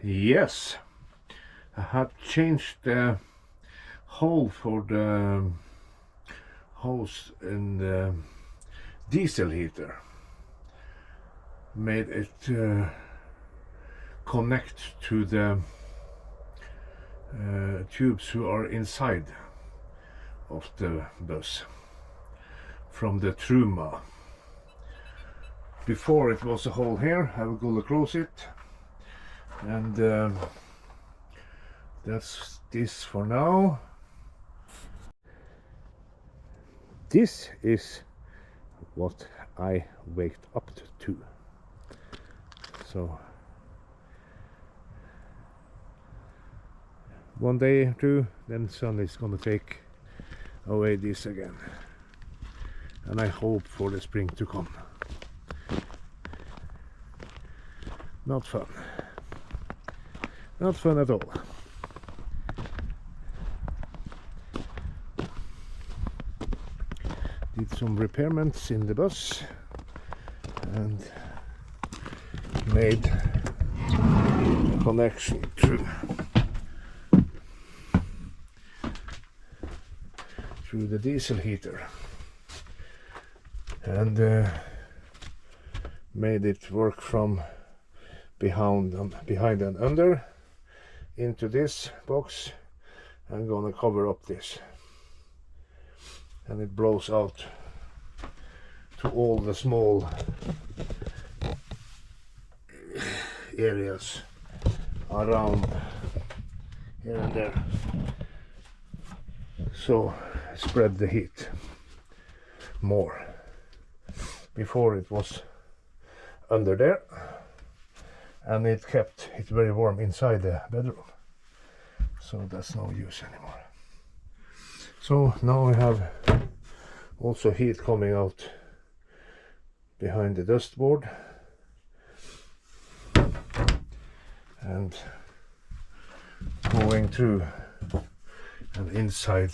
Yes, I have changed the hole for the hose in the diesel heater. Made it connect to the tubes who are inside of the bus from the Truma. Before it was a hole here. I will go close it, and that's this for now. This is what I waked up to. So one day or two, then sun is gonna take away this again, and I hope for the spring to come. Not fun. Not fun at all. Did some repairments in the bus and made a connection through the diesel heater, and made it work from behind and under into this box. I'm gonna cover up this, and it blows out to all the small areas around here and there, so spread the heat more. Before it was under there, and it kept it very warm inside the bedroom, so that's no use anymore. So now we have also heat coming out behind the dustboard and going through and inside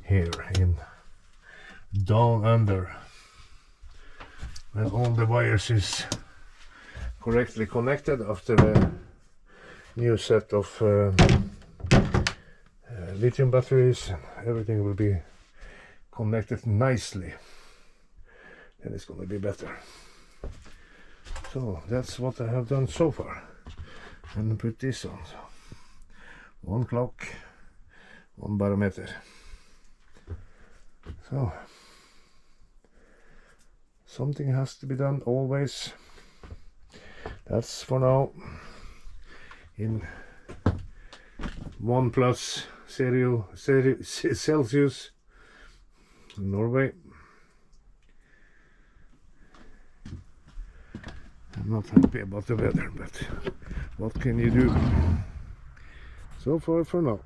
here in down under, when all the wires is correctly connected after a new set of lithium batteries, and everything will be connected nicely, and it's going to be better. So that's what I have done so far, and put this on. So one clock, one barometer. So something has to be done always. That's for now. In 1+ Celsius in Norway. I'm not happy about the weather, but what can you do? So far for now.